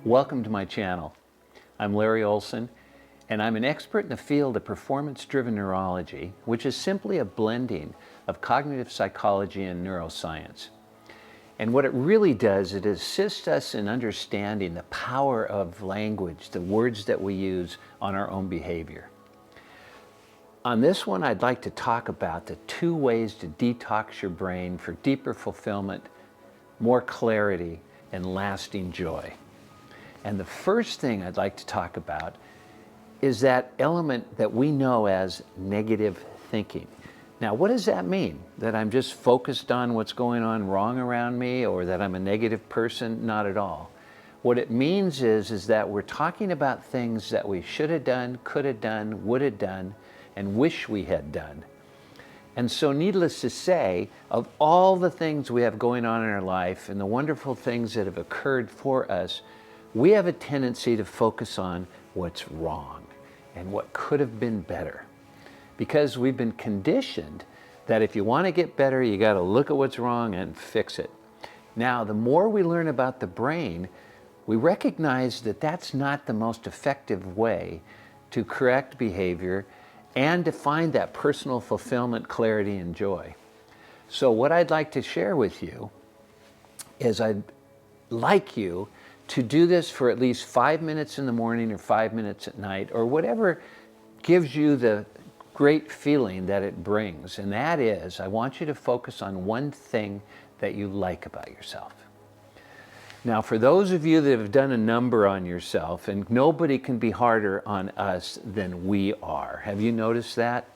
Welcome to my channel. I'm Larry Olsen, and I'm an expert in the field of performance-driven neurology, which is simply a blending of cognitive psychology and neuroscience. And what it really does, it assists us in understanding the power of language, the words that we use on our own behavior. On this one, I'd like to talk about the 2 ways to detox your brain for deeper fulfillment, more clarity, and lasting joy. And the first thing I'd like to talk about is that element that we know as negative thinking. Now, what does that mean? That I'm just focused on what's going on wrong around me, or that I'm a negative person? Not at all. What it means is that we're talking about things that we should have done, could have done, would have done, and wish we had done. And so needless to say, of all the things we have going on in our life and the wonderful things that have occurred for us, we have a tendency to focus on what's wrong and what could have been better. Because we've been conditioned that if you want to get better, you got to look at what's wrong and fix it. Now, the more we learn about the brain, we recognize that that's not the most effective way to correct behavior and to find that personal fulfillment, clarity, and joy. So what I'd like to share with you is I'd like you to do this for at least 5 minutes in the morning or 5 minutes at night, or whatever gives you the great feeling that it brings. And that is, I want you to focus on one thing that you like about yourself. Now, for those of you that have done a number on yourself, and nobody can be harder on us than we are. Have you noticed that?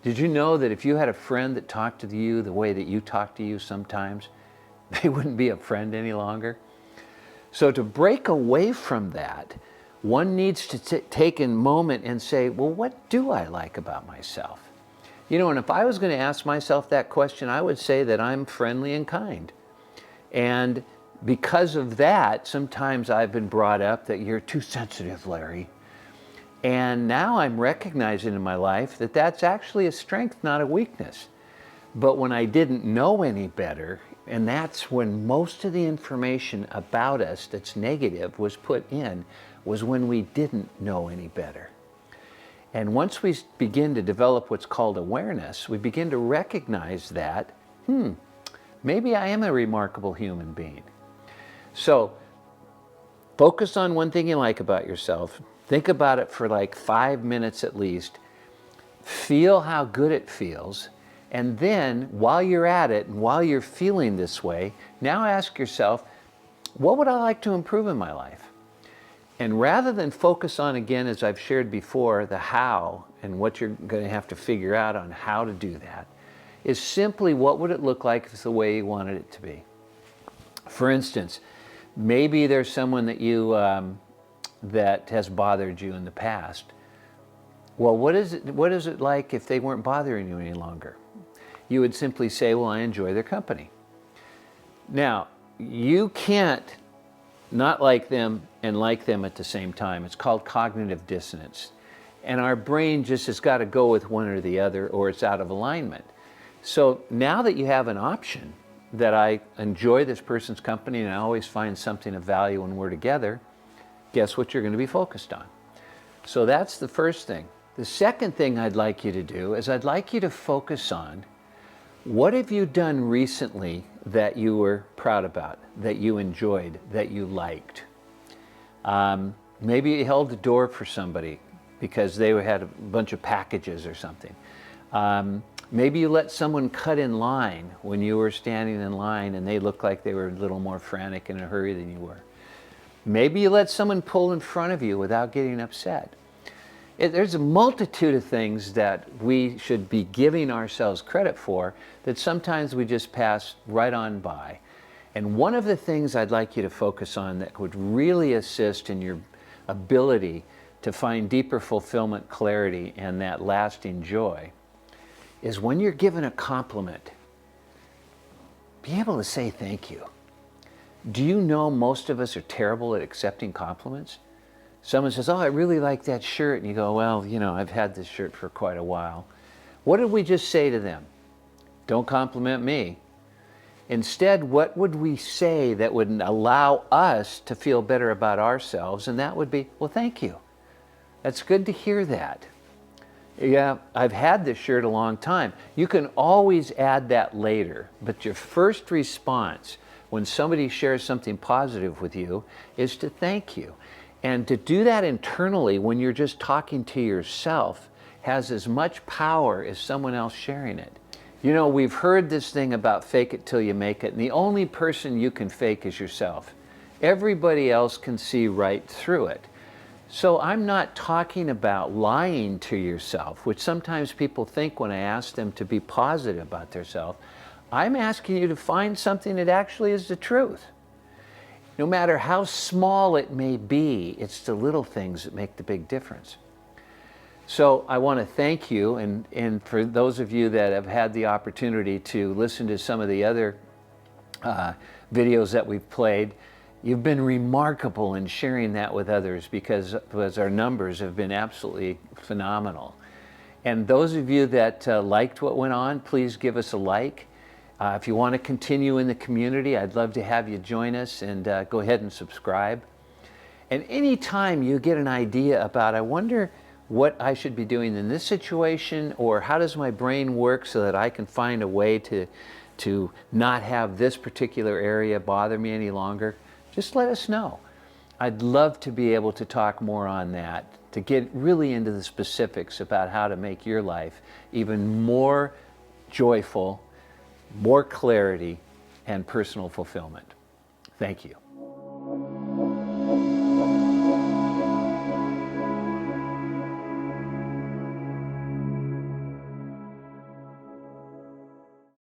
Did you know that if you had a friend that talked to you the way that you talk to you sometimes, they wouldn't be a friend any longer? So to break away from that, one needs to take a moment and say, well, what do I like about myself? You know, and if I was going to ask myself that question, I would say that I'm friendly and kind. And because of that, sometimes I've been brought up that you're too sensitive, Larry. And now I'm recognizing in my life that that's actually a strength, not a weakness. But when I didn't know any better, and that's when most of the information about us that's negative was put in, was when we didn't know any better. And once we begin to develop what's called awareness, we begin to recognize that, maybe I am a remarkable human being. So focus on one thing you like about yourself. Think about it for like 5 minutes at least. Feel how good it feels. And then while you're at it and while you're feeling this way, now ask yourself, what would I like to improve in my life? And rather than focus on, again, as I've shared before, the how and what you're going to have to figure out on how to do that, is simply what would it look like if it's the way you wanted it to be. For instance, maybe there's someone that you that has bothered you in the past. Well, what is it like if they weren't bothering you any longer? You would simply say, well, I enjoy their company. Now, you can't not like them and like them at the same time. It's called cognitive dissonance. And our brain just has got to go with one or the other, or it's out of alignment. So now that you have an option, that I enjoy this person's company and I always find something of value when we're together, guess what you're going to be focused on? So that's the first thing. The second thing I'd like you to do is I'd like you to focus on, what have you done recently that you were proud about, that you enjoyed, that you liked? Maybe you held the door for somebody because they had a bunch of packages or something. Maybe you let someone cut in line when you were standing in line and they looked like they were a little more frantic and in a hurry than you were. Maybe you let someone pull in front of you without getting upset. There's a multitude of things that we should be giving ourselves credit for that sometimes we just pass right on by. And one of the things I'd like you to focus on that would really assist in your ability to find deeper fulfillment, clarity, and that lasting joy is when you're given a compliment, be able to say thank you. Do you know most of us are terrible at accepting compliments? Someone says, oh, I really like that shirt. And you go, well, you know, I've had this shirt for quite a while. What did we just say to them? Don't compliment me. Instead, what would we say that would allow us to feel better about ourselves? And that would be, well, thank you. That's good to hear that. Yeah, I've had this shirt a long time. You can always add that later, but your first response when somebody shares something positive with you is to thank you. And to do that internally when you're just talking to yourself has as much power as someone else sharing it. You know, we've heard this thing about fake it till you make it, and the only person you can fake is yourself. Everybody else can see right through it. So I'm not talking about lying to yourself, which sometimes people think when I ask them to be positive about themselves. I'm asking you to find something that actually is the truth. No matter how small it may be, it's the little things that make the big difference. So I want to thank you, and for those of you that have had the opportunity to listen to some of the other videos that we've played, you've been remarkable in sharing that with others because our numbers have been absolutely phenomenal. And those of you that liked what went on, please give us a like. If you want to continue in the community, I'd love to have you join us, and go ahead and subscribe. And anytime you get an idea about, I wonder what I should be doing in this situation, or how does my brain work so that I can find a way to not have this particular area bother me any longer, just let us know. I'd love to be able to talk more on that, to get really into the specifics about how to make your life even more joyful, more clarity, and personal fulfillment. Thank you.